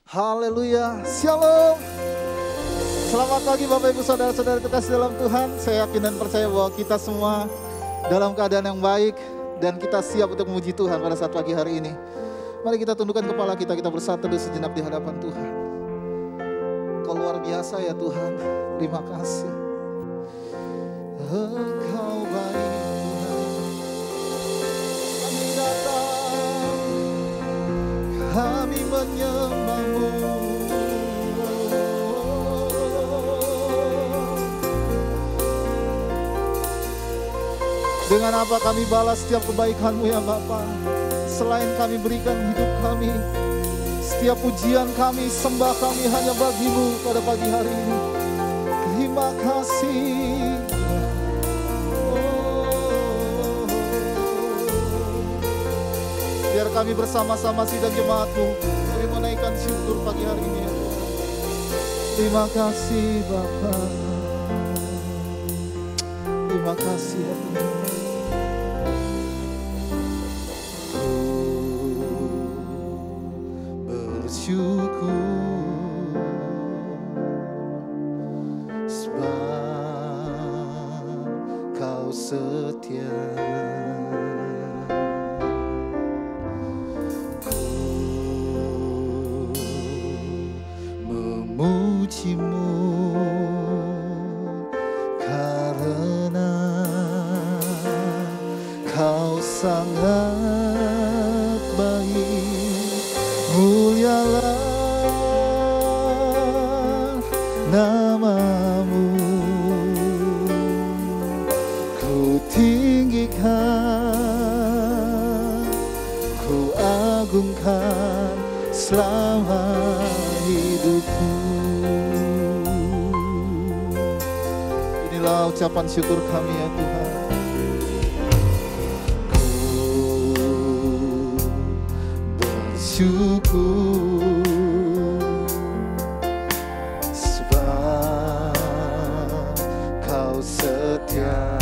Haleluya, shalom. Selamat pagi Bapak Ibu Saudara-saudara terkasih dalam Tuhan. Saya yakin dan percaya bahwa kita semua dalam keadaan yang baik dan kita siap untuk memuji Tuhan pada saat pagi hari ini. Mari kita tundukkan kepala kita bersatu sejenak di hadapan Tuhan. Kau luar biasa ya Tuhan, terima kasih. Engkau baik Tuhan. Kami datang, kami menyembah-Mu. Dengan apa kami balas setiap kebaikan-Mu ya Bapa? Selain kami berikan hidup kami, setiap pujian kami, sembah kami hanya bagi-Mu pada pagi hari ini. Terima kasih. Biar kami bersama-sama sidang jemaat-Mu, kami menaikkan syukur pagi hari ini ya Tuhan. Terima kasih Bapa. Terima kasih ya Tuhan. Bersyukur sebab Kau setia. Ku memuji-Mu karena Kau sangat baik. Mulialah nama-Mu, ku tinggikan, ku agungkan selama hidupku. Inilah ucapan syukur kami ya Tuhan. Syukur sebab Kau setia.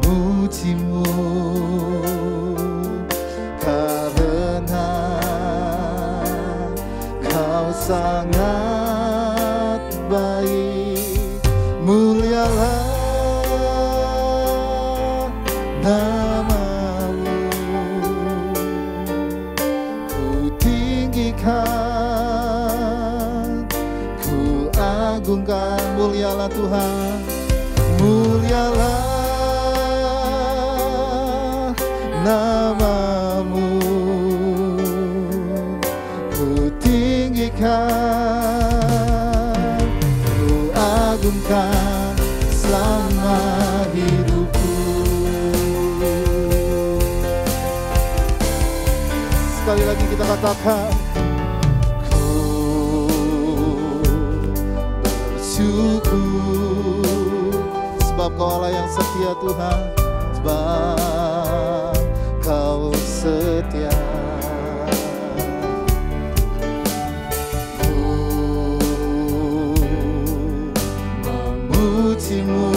Memuji-Mu karena Kau sangat baik. Mulialah nama-Mu, ku tinggikan, ku agungkan. Mulialah Tuhan, mulialah nama-Mu, ku tinggikan, ku agungkan selama hidupku. Sekali lagi kita katakan, ku bersyukur sebab Kau Allah yang setia Tuhan, sebab Kau setia. Ku memuji-Mu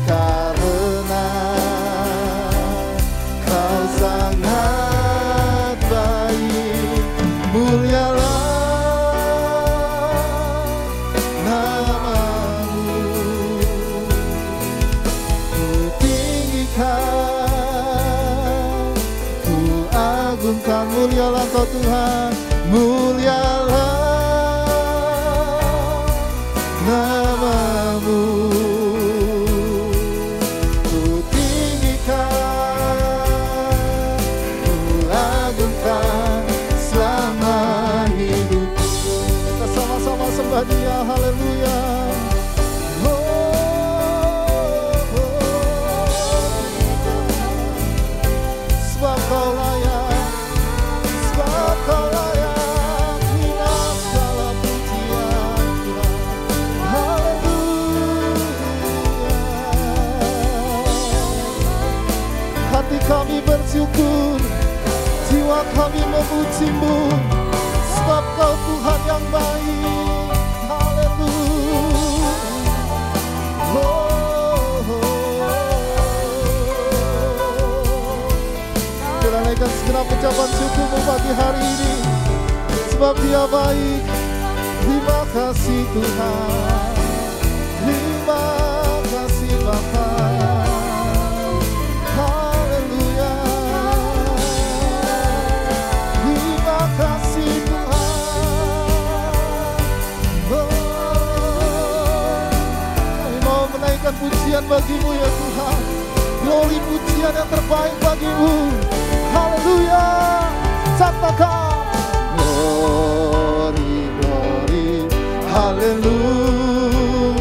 karena Kau sangat baik. Mulialah nama-Mu, ku tinggikan, ku agungkan. Mulialah Engkau Tuhan, mulialah nama-Mu, ku tinggikan, ku agungkan selama hidupku. Kita sama-sama sembah Dia, haleluya. Sebab Kau layak, sebab Kau layak, hilang segala pujian Tuhan. Haleluya. Hati kami bersyukur, jiwa kami memuji-Mu, sebab Kau Tuhan yang baik. Haleluya. Oh, oh. ucapan syukurmu pagi hari ini, sebab Dia baik. Terima kasih Tuhan, terima kasih Bapa. Haleluya, terima kasih Tuhan. Kami mau menaikkan pujian bagimu ya Tuhan. Glory, pujian yang terbaik bagimu. Haleluya, katakan glory, glory, haleluya.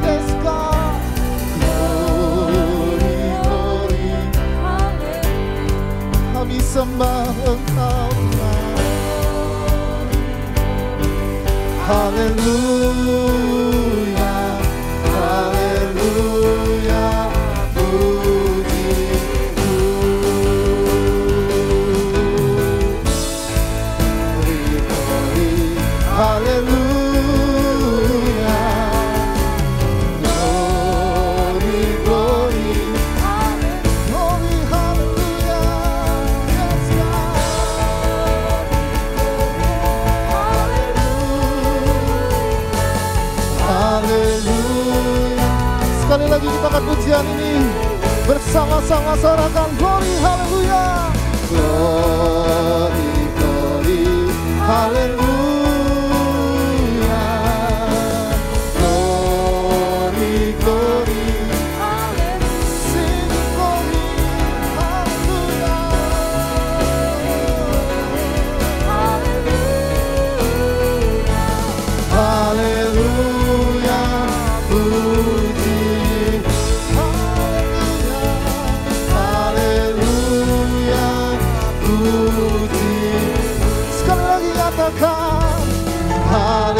Yes God, glory, glory, kami sembah Engkau Tuhan. Haleluya, haleluya, haleluya, glory, glory, glory, haleluya, yes God, haleluya. Sekali lagi kita akan pujian ini bersama-sama sorakan glory, haleluya, glory, glory, haleluya.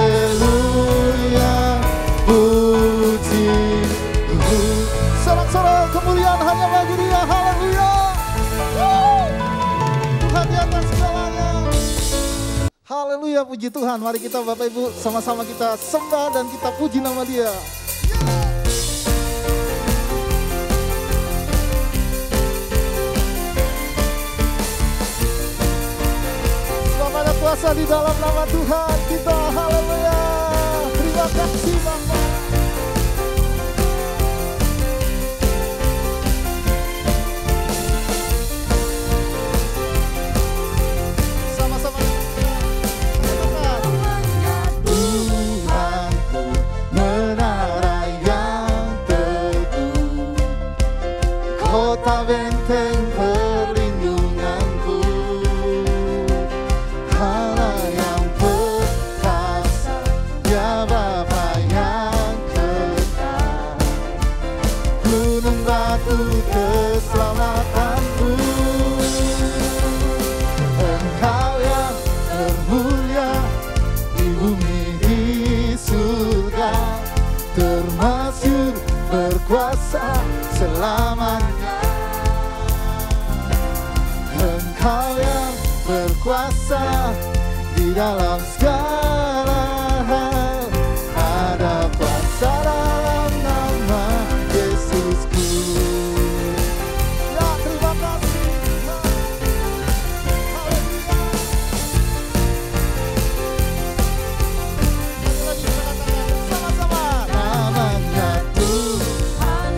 Haleluya, puji, sorak-sorak kemuliaan hanya bagi Dia. Haleluya, Tuhan di atas segalanya. Haleluya, puji Tuhan. Mari kita Bapak Ibu sama-sama kita sembah dan kita puji nama Dia. Ada kuasa di dalam nama Tuhan kita. Haleluya, terima kasih Bapa. Sama-sama Tuhanku, menara yang teguh, kota benteng perlindunganku, Allah yang perkasa, ya Bapa yang kekal, gunung batu keselamatanku, Engkau yang termulia di bumi di surga, termasyhur berkuasa selamanya. Engkau yang berkuasa di dalam segala hal, ada kuasa dalam nama Yesusku. Ya, terima kasih. Haleluya. Lagi kita katakan sama-sama, namanya Tuhan,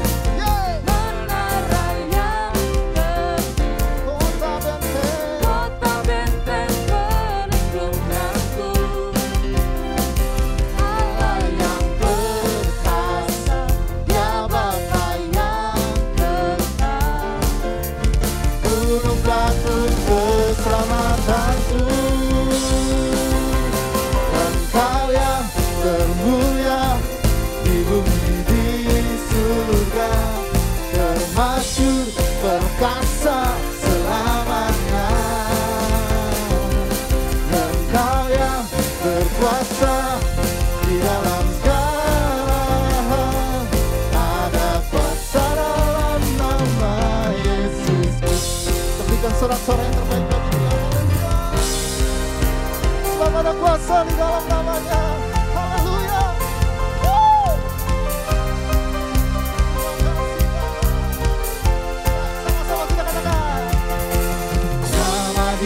menara yang teguh, kota benteng perlindunganku, Allah yang perkasa, ya Bapa yang kekal, gunung batu keselamatanku, Engkau yang termulia di bumi di surga, termasyhur perkasa selamanya. Engkau yang berkuasa di dalam segala hal, ada kuasa dalam nama Yesus. Berikan sorak-sorak yang terbaik bagi Dia. Sebab ada kuasa di dalam namanya. Haleluya. Sama-sama kita katakan, nama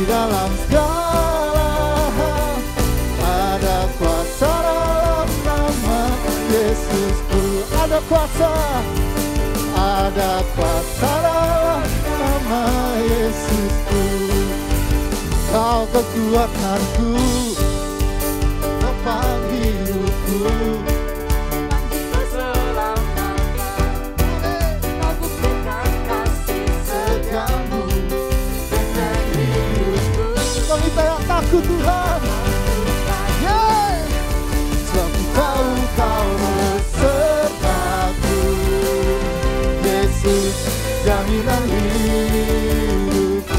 dalam segala hal. Ada kuasa dalam nama Yesusku. Ada kuasa dalam nama Yesusku. Kau kekuatanku, topang hidupku. Kami tak takut Tuhan, yeah. Sebab ku tahu Kau besertaku. Yesus, jaminan hidupku.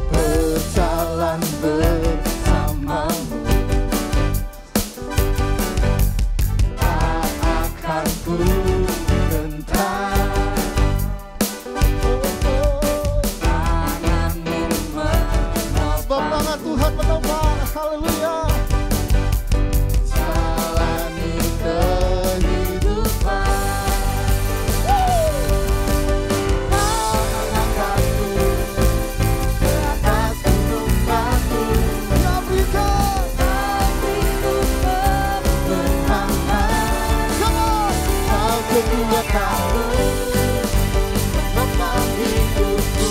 Berjalan bersamamu, tak akan ku gentar. Sebab tangan Tuhan menopang, haleluya. Jalani kehidupan, mengangkatku ke atas gunung batu. Ya berikan kemenangan. Come on. Kau kekuatanku, menopang hidupku.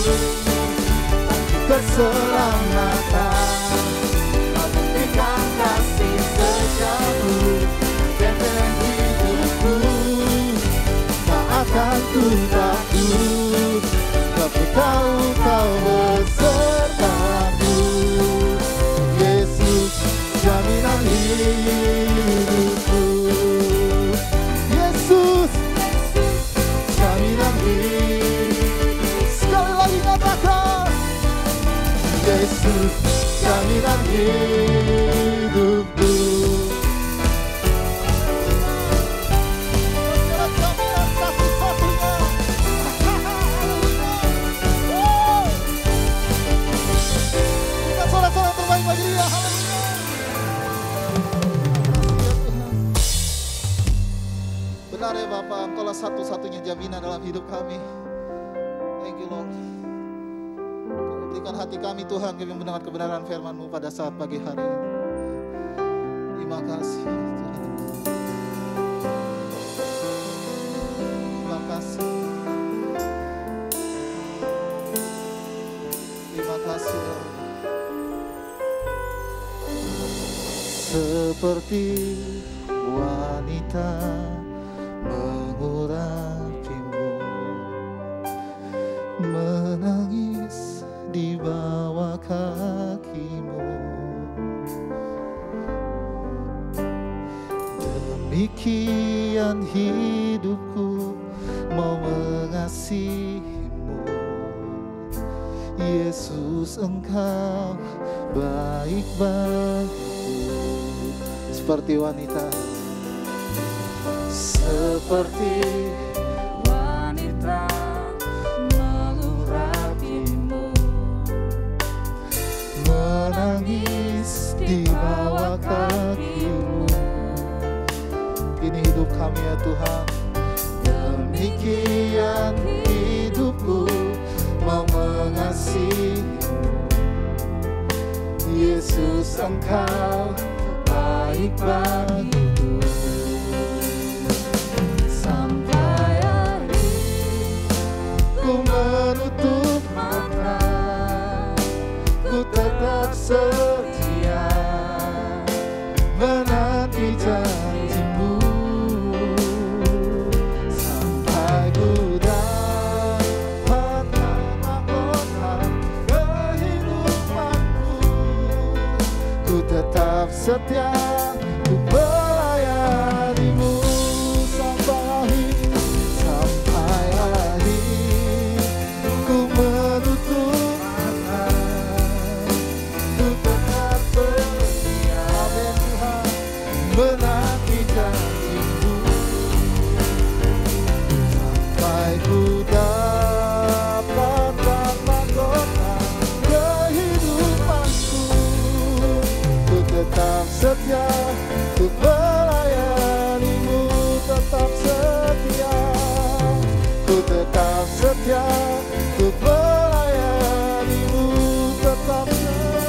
Keselamatan, Kau berikan kasih setiamu. Benteng hidupku, tak akan ku takut. Sebab ku tahu Kau besertaku. Yesus, jaminan hidupku. Yesus, jaminan hidupku. Sekali lagi katakan, Yesus, jaminan hidupku. Jaminan satu-satunya. Berikan sorak-sorak terbaik bagi Dia. Haleluya. Benar ya Bapa, Engkaulah satu-satunya jaminan dalam hidup kami. Thank you Lord. Berikan hati kami Tuhan, kami mendengar kebenaran firman-Mu pada saat pagi hari ini. Terima kasih Tuhan. Terima kasih. Terima kasih Lord. Seperti wanita mengurapimu, menangis di bawah kaki-Mu. Demikian hidupku mau mengasihi-Mu. Yesus, Engkau baik bagiku. Seperti wanita, seperti wanita mengurapimu, menangis di bawah kaki-Mu. Ini hidup kami ya Tuhan. Demikian hidupku mau mengasihi-Mu. Yesus, Engkau baik bagiku. Sampai hari ku menutup mata, ku tetap setia menanti janji-Mu. Sampai ku dapatkan mahkota kehidupanku, ku tetap setia, ku melayani-Mu. Sampai akhir ku menutup mata, ku tetap setia Tuhan menanti janji-Mu. Sampai ku dapatkan mahkota kehidupanku, setia untuk melayanimu, tetap setia. Ku tetap setia untuk melayanimu, tetap setia.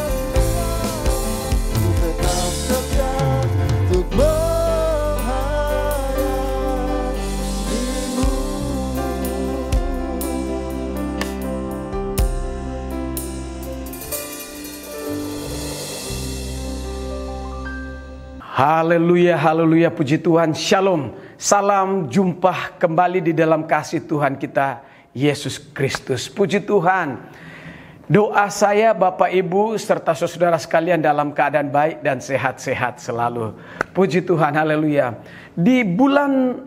Ku tetap setia untuk melayanimu. Haleluya, haleluya, puji Tuhan. Shalom, salam jumpa kembali di dalam kasih Tuhan kita Yesus Kristus. Puji Tuhan. Doa saya Bapak Ibu serta saudara sekalian dalam keadaan baik dan sehat-sehat selalu. Puji Tuhan, haleluya. Di bulan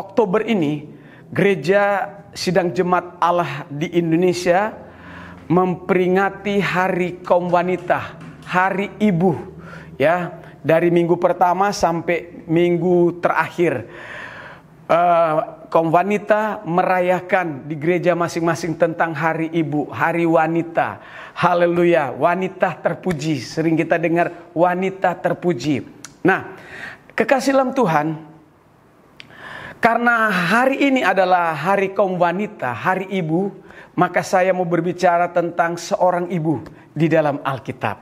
Oktober ini, Gereja Sidang Jemaat Allah di Indonesia memperingati Hari Kaum Wanita, Hari Ibu, ya. Dari minggu pertama sampai minggu terakhir, kaum wanita merayakan di gereja masing-masing tentang Hari Ibu, Hari Wanita. Haleluya, wanita terpuji. Sering kita dengar wanita terpuji. Nah, kekasih dalam Tuhan, karena hari ini adalah Hari Kaum Wanita, Hari Ibu, maka saya mau berbicara tentang seorang ibu di dalam Alkitab.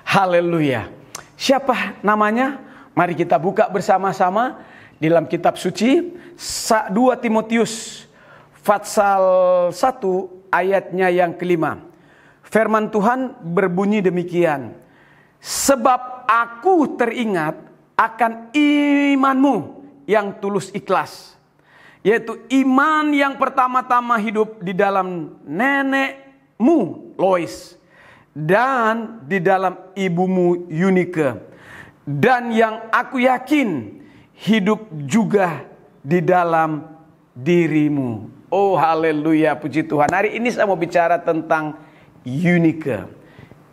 Haleluya. Siapa namanya? Mari kita buka bersama-sama di dalam kitab suci 2 Timotius pasal 1 ayatnya yang kelima. Firman Tuhan berbunyi demikian. Sebab aku teringat akan imanmu yang tulus ikhlas, yaitu iman yang pertama-tama hidup di dalam nenekmu Lois dan di dalam ibumu Eunike, dan yang aku yakin hidup juga di dalam dirimu. Oh haleluya, puji Tuhan. Hari ini saya mau bicara tentang Eunike.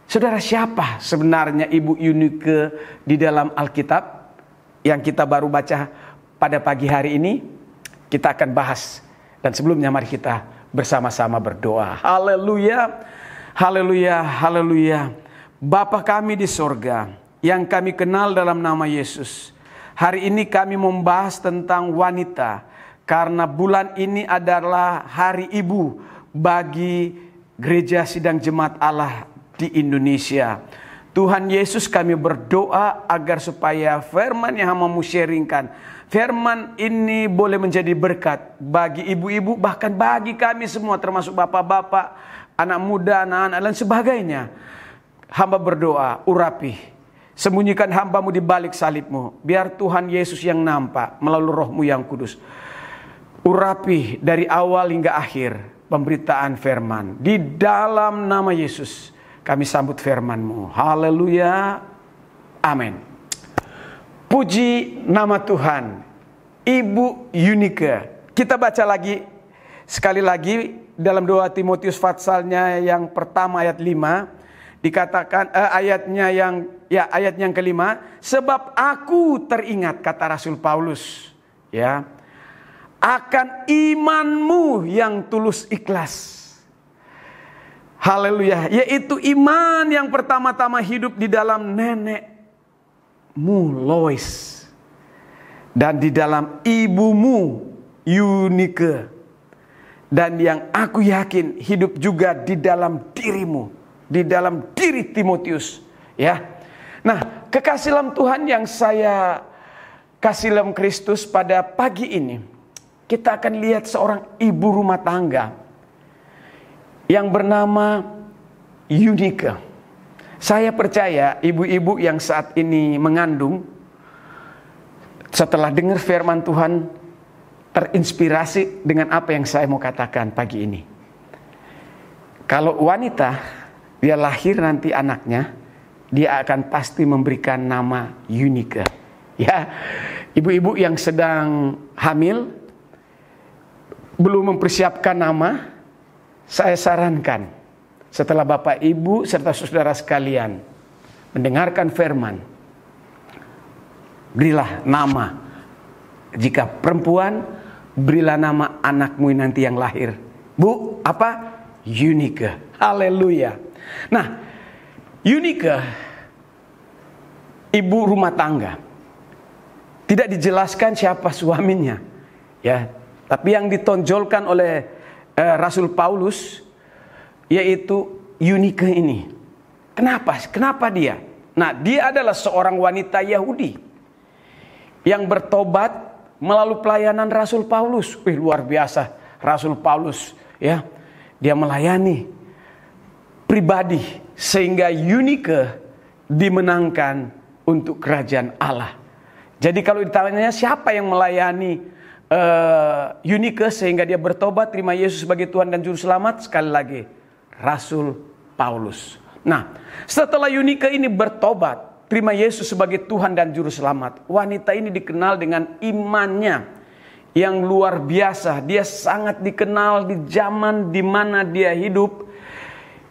Saudara, siapa sebenarnya ibu Eunike di dalam Alkitab yang kita baru baca pada pagi hari ini? Kita akan bahas. Dan sebelumnya mari kita bersama-sama berdoa. Haleluya. Haleluya, haleluya. Bapa kami di sorga, yang kami kenal dalam nama Yesus, hari ini kami membahas tentang wanita, karena bulan ini adalah Hari Ibu bagi Gereja Sidang Jemaat Allah di Indonesia. Tuhan Yesus, kami berdoa agar supaya firman yang hamba-Mu sharingkan, firman ini boleh menjadi berkat bagi ibu-ibu, bahkan bagi kami semua, termasuk bapak-bapak, anak muda, anak-anak, dan sebagainya. Hamba berdoa, urapi, sembunyikan hamba-Mu di balik salib-Mu, biar Tuhan Yesus yang nampak melalui Roh-Mu yang kudus. Urapi dari awal hingga akhir pemberitaan firman. Di dalam nama Yesus kami sambut firman-Mu. Haleluya, amin. Puji nama Tuhan. Ibu Eunike. Kita baca lagi, sekali lagi, dalam 2 Timotius pasalnya yang pertama ayat 5 dikatakan ayatnya yang kelima, sebab aku teringat, kata Rasul Paulus, ya, akan imanmu yang tulus ikhlas. Haleluya, yaitu iman yang pertama-tama hidup di dalam nenekmu Lois dan di dalam ibumu Eunike, dan yang aku yakin hidup juga di dalam dirimu, di dalam diri Timotius, ya. Nah, kekasih dalam Tuhan yang saya kasih dalam Kristus, pada pagi ini kita akan lihat seorang ibu rumah tangga yang bernama Eunike. Saya percaya ibu-ibu yang saat ini mengandung, setelah dengar firman Tuhan, terinspirasi dengan apa yang saya mau katakan pagi ini. Kalau wanita, dia lahir nanti anaknya, dia akan pasti memberikan nama Eunike. Ya, ibu-ibu yang sedang hamil, belum mempersiapkan nama, saya sarankan setelah Bapak Ibu serta saudara sekalian mendengarkan firman, berilah nama. Jika perempuan, berilah nama anakmu nanti yang lahir. Bu, apa? Eunike. Haleluya. Nah, Eunike ibu rumah tangga. Tidak dijelaskan siapa suaminya, ya. Tapi yang ditonjolkan oleh Rasul Paulus yaitu Eunike ini. Kenapa dia? Nah, dia adalah seorang wanita Yahudi yang bertobat melalui pelayanan Rasul Paulus. Luar biasa Rasul Paulus, ya. Dia melayani pribadi sehingga Eunike dimenangkan untuk kerajaan Allah. Jadi kalau ditanya siapa yang melayani Eunike sehingga dia bertobat terima Yesus sebagai Tuhan dan Juru Selamat, sekali lagi Rasul Paulus. Nah, setelah Eunike ini bertobat terima Yesus sebagai Tuhan dan Juru Selamat, wanita ini dikenal dengan imannya yang luar biasa. Dia sangat dikenal di zaman di mana dia hidup.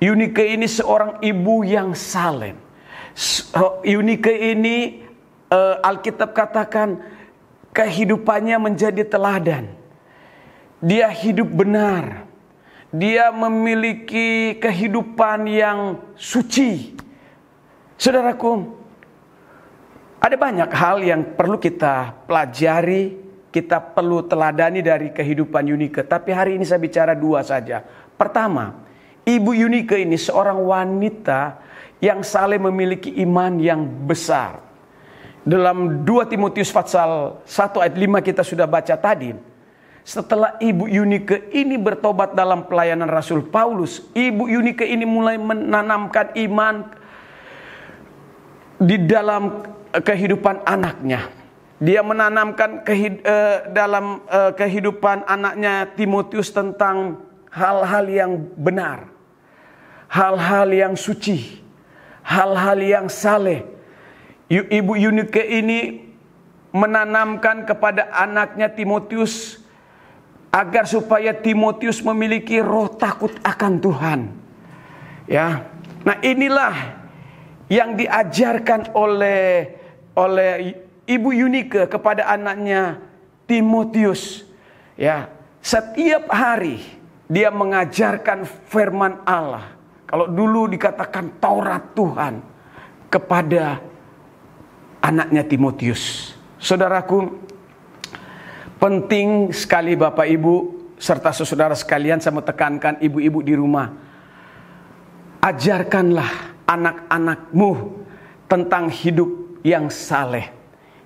Eunike ini seorang ibu yang saleh. Eunike ini Alkitab katakan kehidupannya menjadi teladan. Dia hidup benar. Dia memiliki kehidupan yang suci. Saudaraku, ada banyak hal yang perlu kita pelajari, kita perlu teladani dari kehidupan Eunike. Tapi hari ini saya bicara dua saja. Pertama, Ibu Eunike ini seorang wanita yang saleh, memiliki iman yang besar. Dalam 2 Timotius pasal 1 ayat 5 kita sudah baca tadi. Setelah Ibu Eunike ini bertobat dalam pelayanan Rasul Paulus, Ibu Eunike ini mulai menanamkan iman di dalam kehidupan anaknya. Dia menanamkan dalam kehidupan anaknya Timotius tentang hal-hal yang benar, hal-hal yang suci, hal-hal yang saleh. Ibu Eunike ini menanamkan kepada anaknya Timotius agar supaya Timotius memiliki roh takut akan Tuhan. Ya. Nah, inilah yang diajarkan oleh Ibu Eunike kepada anaknya Timotius. Ya, setiap hari dia mengajarkan firman Allah. Kalau dulu dikatakan Taurat Tuhan kepada anaknya Timotius. Saudaraku, penting sekali Bapak Ibu serta saudara sekalian, saya mau tekankan ibu-ibu di rumah. Ajarkanlah anak-anakmu tentang hidup yang saleh,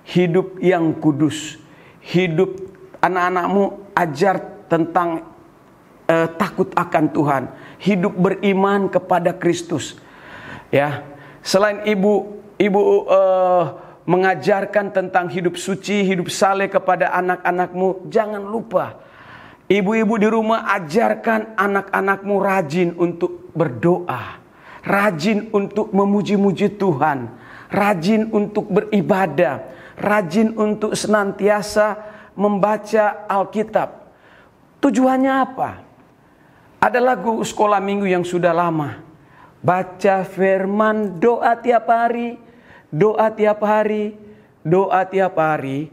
hidup yang kudus. Hidup anak-anakmu ajar tentang takut akan Tuhan, hidup beriman kepada Kristus. Ya, selain ibu mengajarkan tentang hidup suci, hidup saleh kepada anak-anakmu, jangan lupa ibu-ibu di rumah ajarkan anak-anakmu rajin untuk berdoa, rajin untuk memuji-muji Tuhan, rajin untuk beribadah, rajin untuk senantiasa membaca Alkitab. Tujuannya apa? Ada lagu sekolah minggu yang sudah lama. Baca firman, doa tiap hari, doa tiap hari, doa tiap hari.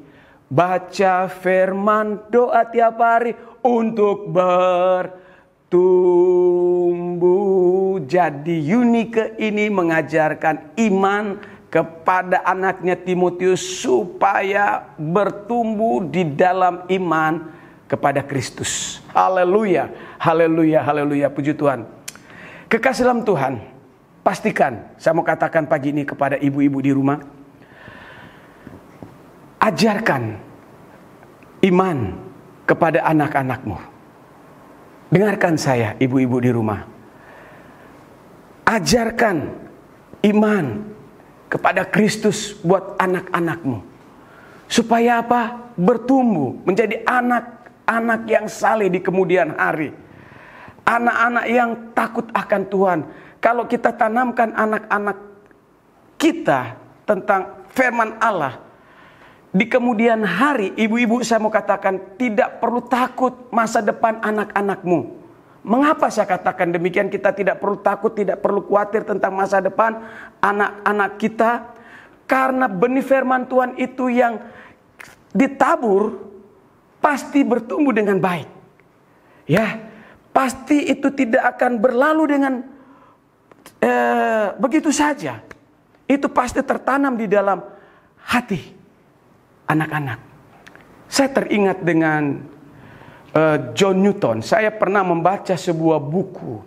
Baca firman, doa tiap hari untuk bertumbuh. Jadi Eunike ini mengajarkan iman kepada anaknya Timotius supaya bertumbuh di dalam iman kepada Kristus. Haleluya, haleluya, haleluya, puji Tuhan. Kekasih dalam Tuhan, pastikan, saya mau katakan pagi ini kepada ibu-ibu di rumah, ajarkan iman kepada anak-anakmu. Dengarkan saya, ibu-ibu di rumah. Ajarkan iman kepada Kristus buat anak-anakmu. Supaya apa? Bertumbuh menjadi anak-anak yang saleh di kemudian hari. Anak-anak yang takut akan Tuhan. Kalau kita tanamkan anak-anak kita tentang firman Allah, di kemudian hari, ibu-ibu saya mau katakan, tidak perlu takut masa depan anak-anakmu. Mengapa saya katakan demikian? Kita tidak perlu takut, tidak perlu khawatir tentang masa depan anak-anak kita. Karena benih firman Tuhan itu yang ditabur, pasti bertumbuh dengan baik. Ya, pasti itu tidak akan berlalu dengan begitu saja. itu pasti tertanam di dalam hati anak-anak. Saya teringat dengan John Newton. Saya pernah membaca sebuah buku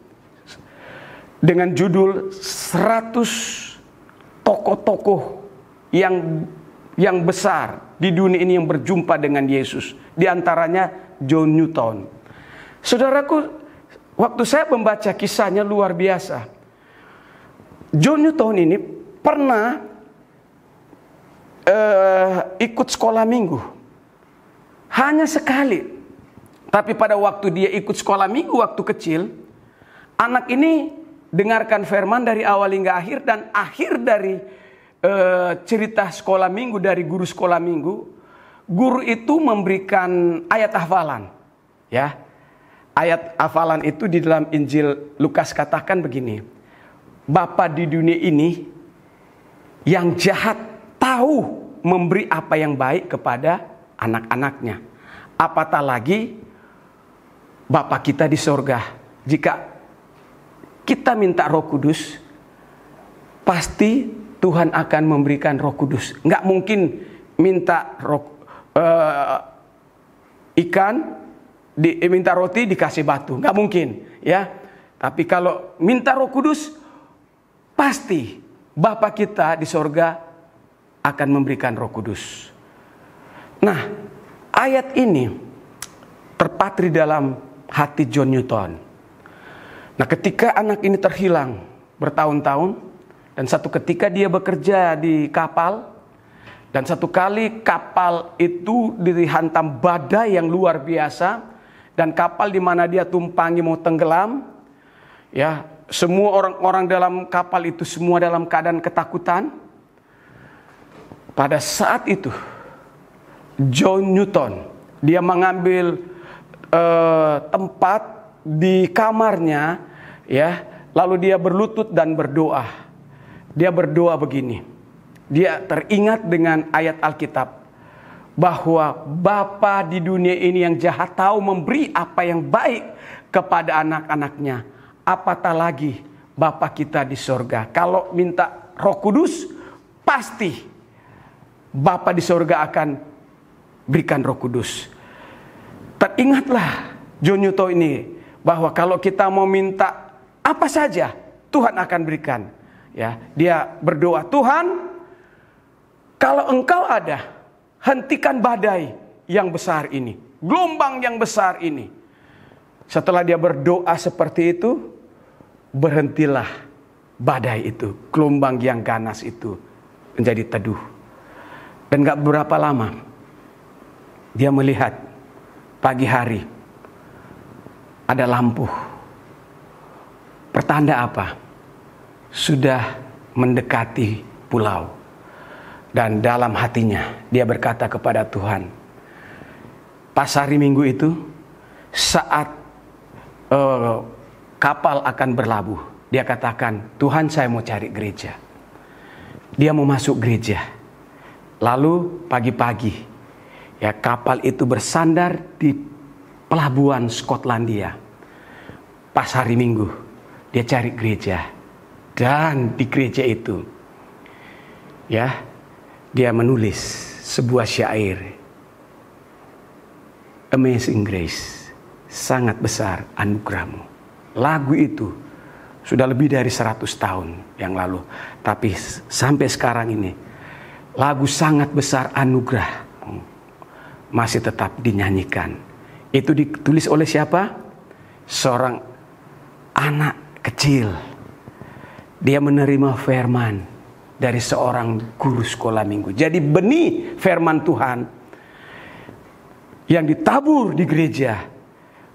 dengan judul 100 tokoh-tokoh yang besar di dunia ini yang berjumpa dengan Yesus. Di antaranya John Newton. Saudaraku, waktu saya membaca kisahnya luar biasa. John Newton ini pernah ikut sekolah minggu. Hanya sekali. Tapi pada waktu dia ikut sekolah minggu waktu kecil, anak ini dengarkan firman dari awal hingga akhir, dan akhir dari cerita sekolah minggu dari guru sekolah minggu, guru itu memberikan ayat hafalan. Ya, ayat hafalan itu di dalam Injil Lukas katakan begini: Bapa di dunia ini yang jahat tahu memberi apa yang baik kepada anak-anaknya. Apatah lagi Bapa kita di sorga. Jika kita minta Roh Kudus, pasti Tuhan akan memberikan Roh Kudus. Nggak mungkin minta minta roti dikasih batu, nggak mungkin, ya. Tapi kalau minta Roh Kudus, pasti Bapa kita di sorga akan memberikan Roh Kudus. Nah, ayat ini terpatri dalam hati John Newton. Nah, ketika anak ini terhilang bertahun-tahun, dan satu ketika dia bekerja di kapal, dan satu kali kapal itu dihantam badai yang luar biasa, dan kapal di mana dia tumpangi mau tenggelam, ya, semua orang-orang dalam kapal itu semua dalam keadaan ketakutan. Pada saat itu John Newton dia mengambil tempat di kamarnya, ya, lalu dia berlutut dan berdoa. Dia berdoa begini. Dia teringat dengan ayat Alkitab bahwa Bapa di dunia ini yang jahat tahu memberi apa yang baik kepada anak-anaknya. Apatah lagi Bapa kita di sorga. Kalau minta Roh Kudus, pasti Bapa di sorga akan berikan Roh Kudus. Teringatlah John Newton ini bahwa kalau kita mau minta apa saja, Tuhan akan berikan. Ya, dia berdoa, Tuhan, kalau Engkau ada, hentikan badai yang besar ini, gelombang yang besar ini. Setelah dia berdoa seperti itu, berhentilah badai itu, gelombang yang ganas itu menjadi teduh. Dan gak berapa lama, dia melihat pagi hari ada lampu. Pertanda apa? Sudah mendekati pulau. Dan dalam hatinya dia berkata kepada Tuhan, pas hari Minggu itu, saat kapal akan berlabuh, dia katakan, Tuhan, saya mau cari gereja. Dia mau masuk gereja. Lalu pagi-pagi, ya, kapal itu bersandar di pelabuhan Skotlandia. Pas hari Minggu dia cari gereja. Dan di gereja itu, ya, dia menulis sebuah syair, Amazing Grace, sangat besar anugerahmu. Lagu itu sudah lebih dari 100 tahun yang lalu, tapi sampai sekarang ini lagu sangat besar anugerah masih tetap dinyanyikan. Itu ditulis oleh siapa? Seorang anak kecil. Dia menerima firman dari seorang guru sekolah minggu. Jadi benih firman Tuhan yang ditabur di gereja,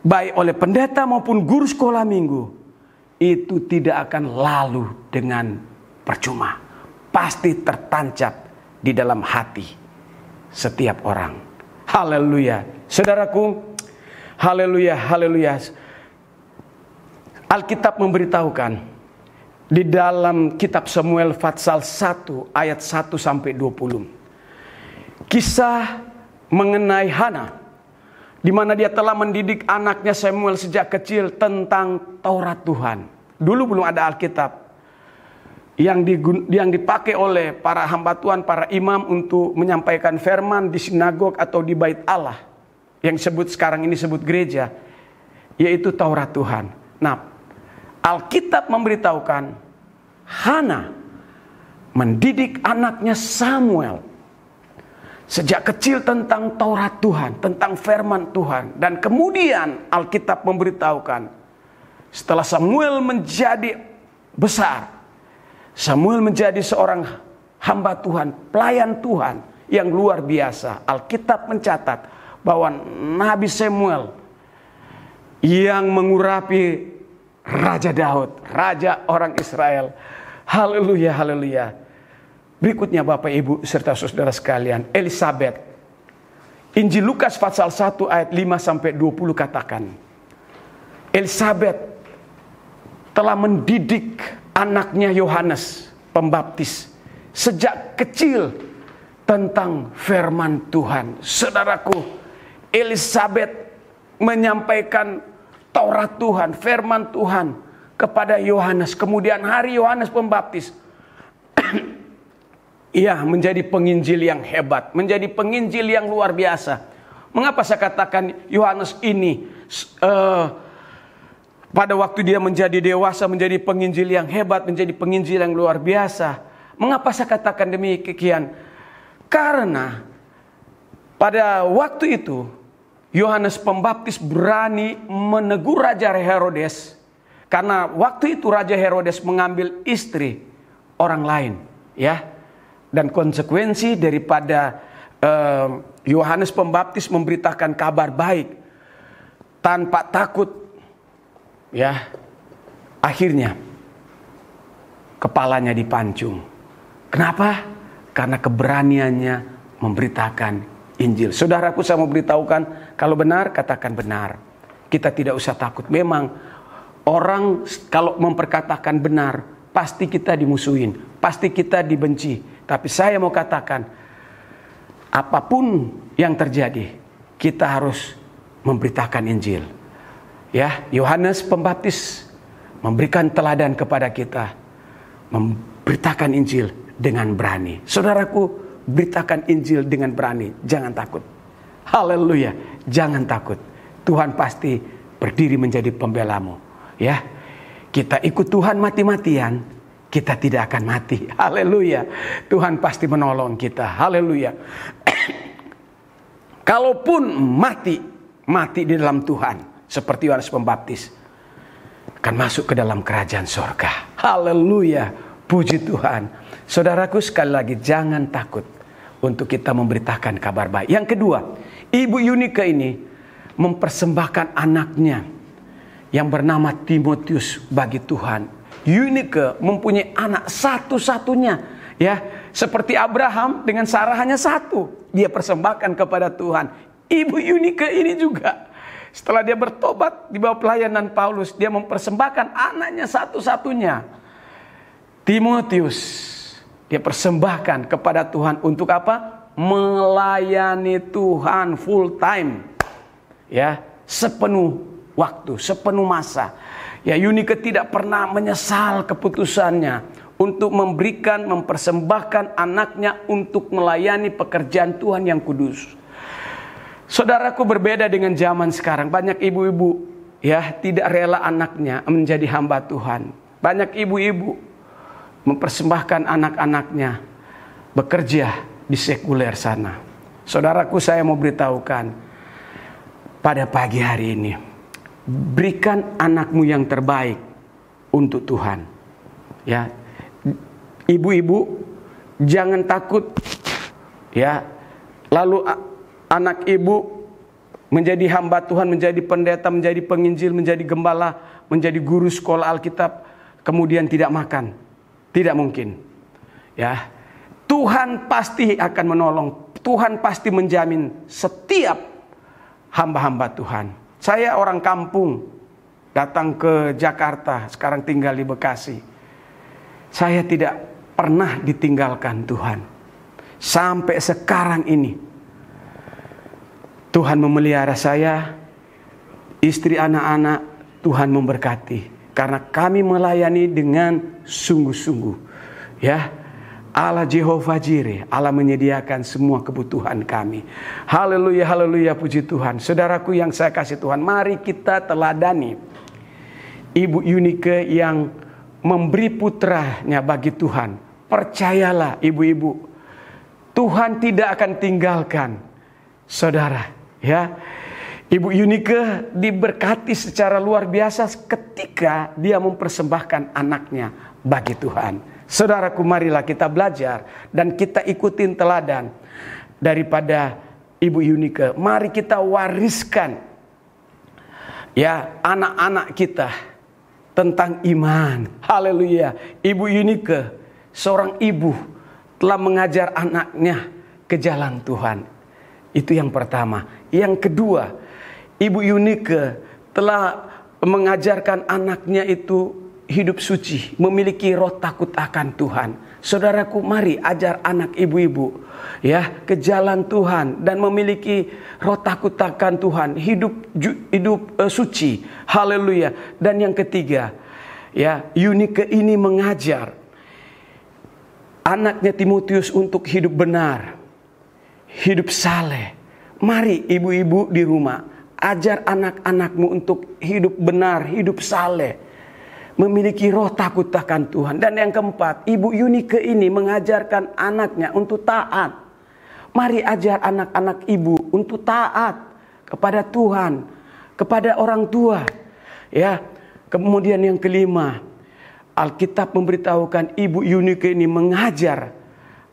baik oleh pendeta maupun guru sekolah minggu, itu tidak akan lalu dengan percuma. Pasti tertancap di dalam hati setiap orang. Haleluya. Saudaraku, haleluya, haleluya. Alkitab memberitahukan di dalam kitab Samuel pasal 1 ayat 1 sampai 20. Kisah mengenai Hana, di mana dia telah mendidik anaknya Samuel sejak kecil tentang Taurat Tuhan. Dulu belum ada Alkitab. yang dipakai oleh para hamba Tuhan, para imam untuk menyampaikan firman di sinagog atau di bait Allah, yang sekarang ini disebut gereja, yaitu Taurat Tuhan. Nah, Alkitab memberitahukan Hana mendidik anaknya Samuel sejak kecil tentang Taurat Tuhan, tentang firman Tuhan. Dan kemudian Alkitab memberitahukan setelah Samuel menjadi besar, Samuel menjadi seorang hamba Tuhan, pelayan Tuhan yang luar biasa. Alkitab mencatat bahwa Nabi Samuel yang mengurapi Raja Daud, raja orang Israel. Haleluya, haleluya. Berikutnya Bapak Ibu serta saudara sekalian, Elisabet. Injil Lukas pasal 1 ayat 5-20 katakan, Elisabet telah mendidik anaknya Yohanes Pembaptis sejak kecil tentang firman Tuhan. Saudaraku, Elisabet menyampaikan Taurat Tuhan, firman Tuhan kepada Yohanes. Kemudian hari Yohanes Pembaptis, ia menjadi penginjil yang hebat, menjadi penginjil yang luar biasa. Mengapa saya katakan Yohanes ini pada waktu dia menjadi dewasa menjadi penginjil yang hebat, menjadi penginjil yang luar biasa? Mengapa saya katakan demikian? Karena pada waktu itu Yohanes Pembaptis berani menegur Raja Herodes, karena waktu itu Raja Herodes mengambil istri orang lain, ya. Dan konsekuensi daripada Yohanes Pembaptis memberitakan kabar baik tanpa takut, ya, akhirnya kepalanya dipancung. Kenapa? Karena keberaniannya memberitakan Injil. Saudaraku, saya mau beritahukan, kalau benar katakan benar. Kita tidak usah takut. Memang orang kalau memperkatakan benar pasti kita dimusuhin, pasti kita dibenci. Tapi saya mau katakan, apapun yang terjadi, kita harus memberitakan Injil. Ya, Yohanes Pembaptis memberikan teladan kepada kita, memberitakan Injil dengan berani. Saudaraku, beritakan Injil dengan berani, jangan takut. Haleluya, jangan takut. Tuhan pasti berdiri menjadi pembelamu. Ya, kita ikut Tuhan mati-matian, kita tidak akan mati. Haleluya, Tuhan pasti menolong kita. Haleluya. Kalaupun mati di dalam Tuhan, seperti Yohanes Pembaptis, akan masuk ke dalam kerajaan sorga. Haleluya, puji Tuhan. Saudaraku, sekali lagi jangan takut untuk kita memberitakan kabar baik. Yang kedua, Ibu Yunike ini mempersembahkan anaknya yang bernama Timotius bagi Tuhan. Yunike mempunyai anak satu-satunya, ya, seperti Abraham dengan Sarah hanya satu. Dia persembahkan kepada Tuhan. Ibu Yunike ini juga setelah dia bertobat di bawah pelayanan Paulus, dia mempersembahkan anaknya satu-satunya, Timotius. Dia persembahkan kepada Tuhan untuk apa? Melayani Tuhan full time, ya, sepenuh waktu, sepenuh masa. Ya, Yunike tidak pernah menyesal keputusannya untuk mempersembahkan anaknya untuk melayani pekerjaan Tuhan yang kudus. Saudaraku, berbeda dengan zaman sekarang. Banyak ibu-ibu, ya, tidak rela anaknya menjadi hamba Tuhan. Banyak ibu-ibu mempersembahkan anak-anaknya bekerja di sekuler sana. Saudaraku, saya mau beritahukan pada pagi hari ini, berikan anakmu yang terbaik untuk Tuhan. Ya, ibu-ibu jangan takut, ya. Lalu anak ibu menjadi hamba Tuhan, menjadi pendeta, menjadi penginjil, menjadi gembala, menjadi guru sekolah Alkitab, kemudian tidak makan. Tidak mungkin. Ya, Tuhan pasti akan menolong. Tuhan pasti menjamin setiap hamba-hamba Tuhan. Saya orang kampung, datang ke Jakarta, sekarang tinggal di Bekasi. Saya tidak pernah ditinggalkan Tuhan. Sampai sekarang ini Tuhan memelihara saya, istri, anak-anak. Tuhan memberkati karena kami melayani dengan sungguh-sungguh. Ya, Allah Jehovah Jireh, Allah menyediakan semua kebutuhan kami. Haleluya, haleluya, puji Tuhan. Saudaraku yang saya kasih Tuhan, mari kita teladani Ibu Eunike yang memberi putranya bagi Tuhan. Percayalah ibu-ibu, Tuhan tidak akan tinggalkan saudara. Ya, Ibu Eunike diberkati secara luar biasa ketika dia mempersembahkan anaknya bagi Tuhan. Saudaraku, marilah kita belajar dan kita ikutin teladan daripada Ibu Eunike. Mari kita wariskan ya anak-anak kita tentang iman. Haleluya. Ibu Eunike, seorang ibu, telah mengajar anaknya ke jalan Tuhan. Itu yang pertama. Yang kedua, Ibu Eunike telah mengajarkan anaknya itu hidup suci, memiliki roh takut akan Tuhan. Saudaraku, mari ajar anak ibu-ibu ya ke jalan Tuhan dan memiliki roh takut akan Tuhan, hidup suci. Haleluya. Dan yang ketiga, ya, Eunike ini mengajar anaknya Timotius untuk hidup benar, hidup saleh. Mari ibu-ibu di rumah, ajar anak-anakmu untuk hidup benar, hidup saleh, memiliki roh takut akan Tuhan. Dan yang keempat, Ibu Eunike ini mengajarkan anaknya untuk taat. Mari ajar anak-anak ibu untuk taat kepada Tuhan, kepada orang tua. Ya. Kemudian yang kelima, Alkitab memberitahukan Ibu Eunike ini mengajar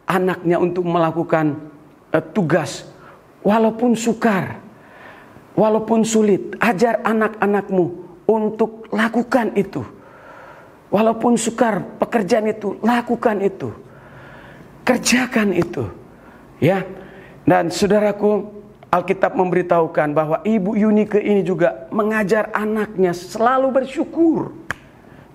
anaknya untuk melakukan tugas walaupun sukar, walaupun sulit. Ajar anak-anakmu untuk lakukan itu. Walaupun sukar pekerjaan itu, lakukan itu. Kerjakan itu. Ya. Dan saudaraku, Alkitab memberitahukan bahwa Ibu Eunike ini juga mengajar anaknya selalu bersyukur.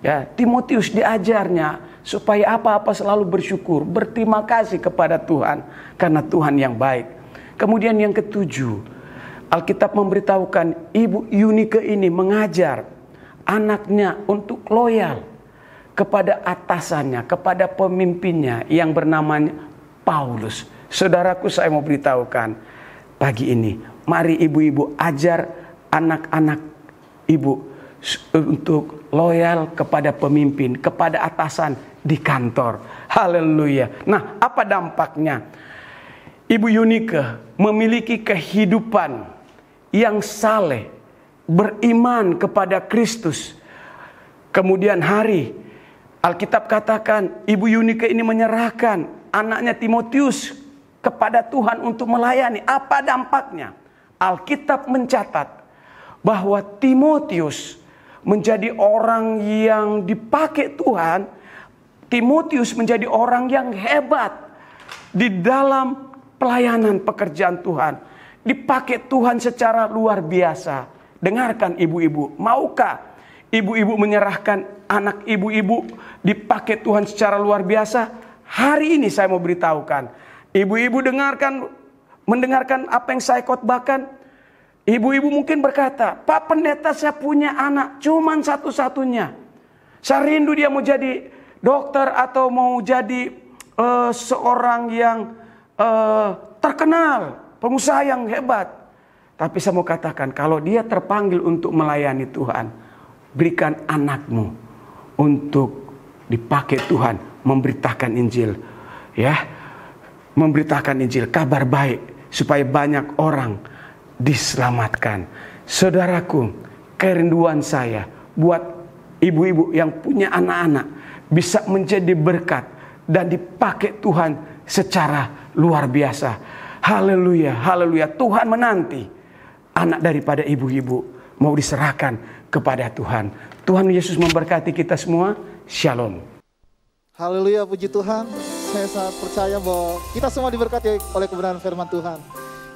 Ya, Timotius diajarnya supaya apa-apa selalu bersyukur, berterima kasih kepada Tuhan karena Tuhan yang baik. Kemudian yang ketujuh, Alkitab memberitahukan Ibu Eunike ini mengajar anaknya untuk loyal kepada atasannya, kepada pemimpinnya yang bernama Paulus. Saudaraku, saya mau beritahukan pagi ini, mari ibu-ibu ajar anak-anak ibu untuk loyal kepada pemimpin, kepada atasan di kantor. Haleluya. Nah, apa dampaknya? Ibu Eunike memiliki kehidupan yang saleh, beriman kepada Kristus. Kemudian hari Alkitab katakan Ibu Eunike ini menyerahkan anaknya Timotius kepada Tuhan untuk melayani. Apa dampaknya? Alkitab mencatat bahwa Timotius menjadi orang yang dipakai Tuhan. Timotius menjadi orang yang hebat di dalam pelayanan pekerjaan Tuhan. Dipakai Tuhan secara luar biasa. Dengarkan ibu-ibu, maukah ibu-ibu menyerahkan anak ibu-ibu dipakai Tuhan secara luar biasa? Hari ini saya mau beritahukan, ibu-ibu mendengarkan apa yang saya khotbahkan. Ibu-ibu mungkin berkata, Pak Pendeta, saya punya anak cuman satu-satunya. Saya rindu dia mau jadi dokter atau mau jadi seorang yang terkenal, pengusaha yang hebat. Tapi saya mau katakan, kalau dia terpanggil untuk melayani Tuhan, berikan anakmu untuk dipakai Tuhan memberitakan Injil. Ya, memberitakan Injil, kabar baik, supaya banyak orang diselamatkan. Saudaraku, kerinduan saya buat ibu-ibu yang punya anak-anak bisa menjadi berkat dan dipakai Tuhan secara luar biasa. Haleluya, haleluya. Tuhan menanti anak daripada ibu-ibu mau diserahkan kepada Tuhan. Tuhan Yesus memberkati kita semua. Shalom. Haleluya, puji Tuhan. Saya sangat percaya bahwa kita semua diberkati oleh kebenaran firman Tuhan.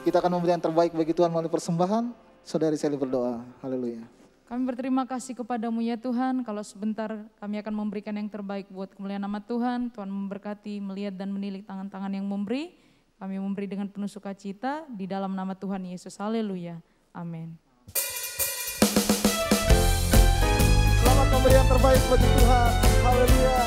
Kita akan memberi yang terbaik bagi Tuhan melalui persembahan. Saudari Sally berdoa. Haleluya. Kami berterima kasih kepadamu ya Tuhan, kalau sebentar kami akan memberikan yang terbaik buat kemuliaan nama Tuhan. Tuhan memberkati, melihat dan menilik tangan-tangan yang memberi. Kami memberi dengan penuh sukacita di dalam nama Tuhan Yesus. Haleluya. Amin. Selamat memberi yang terbaik bagi Tuhan. Haleluya.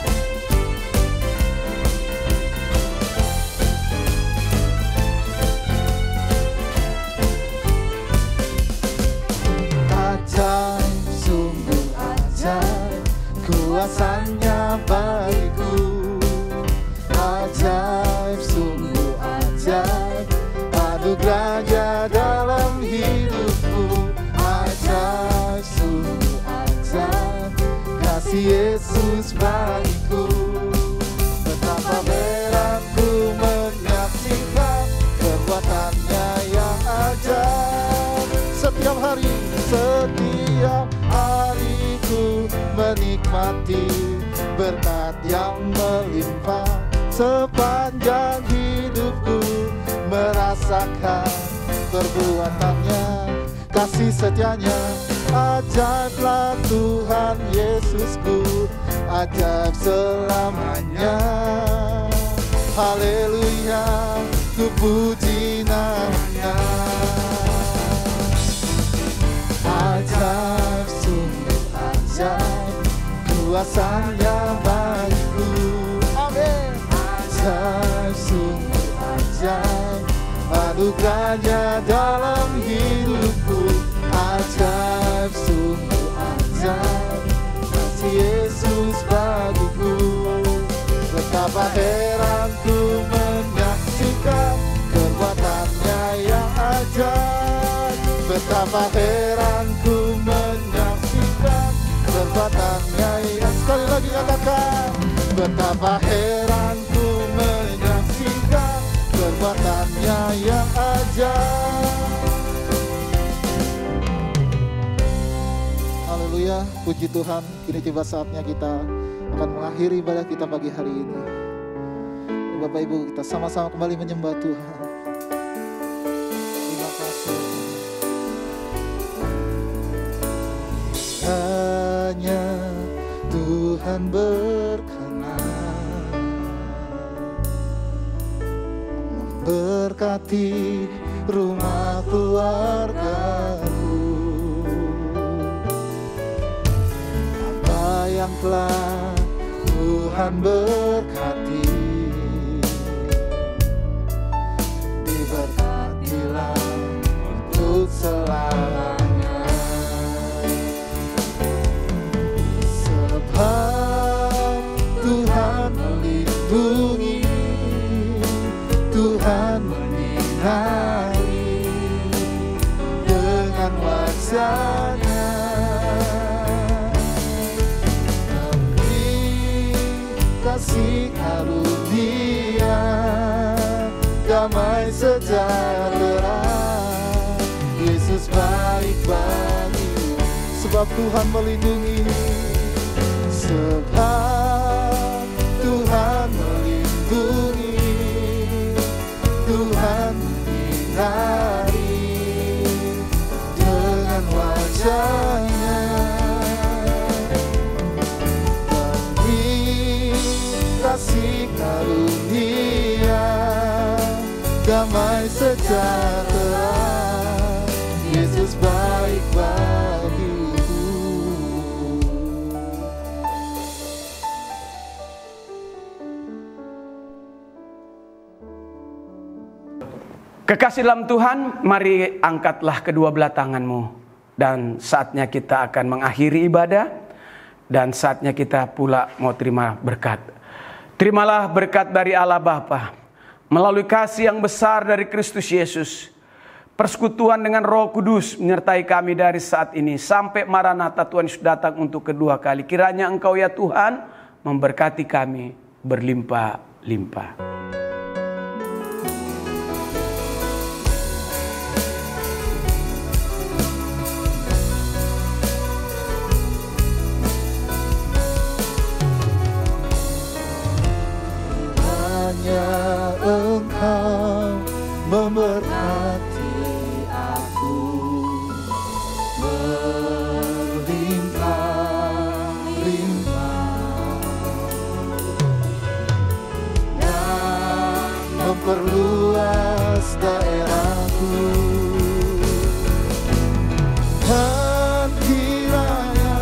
bagiku. Betapa heranku menyaksikan perbuatannya yang ajaib. Setiap hariku menikmati berkat yang melimpah. Sepanjang hidupku merasakan perbuatannya, kasih setianya. Ajaiblah Tuhan Yesusku, ajaib selamanya. Haleluya, ku puji namanya. Ajaib, sungguh ajaib, kuasanya bagiku. Amin. Ajaib, sungguh ajaib, anugerahnya dalam hidupku. Ajaib, sungguh ajaib, kasih Yesus bagiku. Betapa heranku menyaksikan perbuatannya yang ajaib. Betapa heranku menyaksikan perbuatannya yang, sekali lagi katakan, betapa heranku menyaksikan perbuatannya yang ajaib. Haleluya, puji Tuhan. Kini tiba saatnya kita akan mengakhiri ibadah kita pagi hari ini. Bapak Ibu, kita sama-sama kembali menyembah Tuhan. Terima kasih. Hanya Tuhan berkenan memberkati rumah keluargaku. Apa yang telah Tuhan berkati, diberkatilah untuk selamanya. Sebab Tuhan melindungi, Tuhan menyinari dengan wajah-Nya. Kasih karunia, damai sejahtera, Yesus baik bagimu. Sebab Tuhan melindungi, sebab Tuhan melindungi, Tuhan menyinari dengan wajah-Nya. Kasih karunia, damai sejahtera, Yesus baik bagiku. Kekasih dalam Tuhan, mari angkatlah kedua belah tanganmu. Dan saatnya kita akan mengakhiri ibadah. Dan saatnya kita pula mau terima berkat. Terimalah berkat dari Allah Bapa melalui kasih yang besar dari Kristus Yesus. Persekutuan dengan Roh Kudus menyertai kami dari saat ini sampai Maranatha Tuhan Yesus datang untuk kedua kali. Kiranya Engkau ya Tuhan memberkati kami berlimpah-limpah. Engkau memberkati aku berlimpah-limpah dan memperluas daerahku. Dan kiranya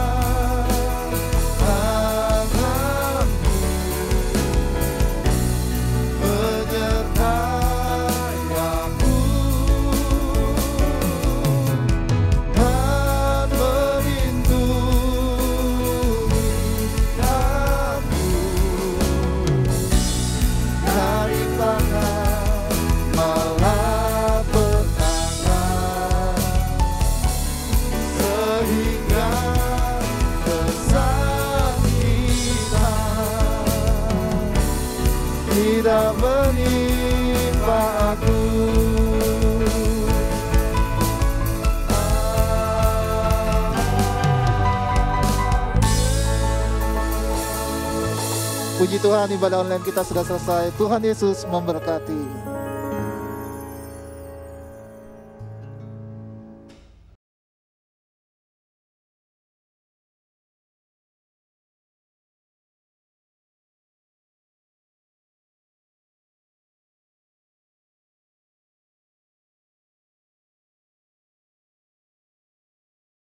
tidak menimpa aku. Puji Tuhan, ibadah online kita sudah selesai. Tuhan Yesus memberkati.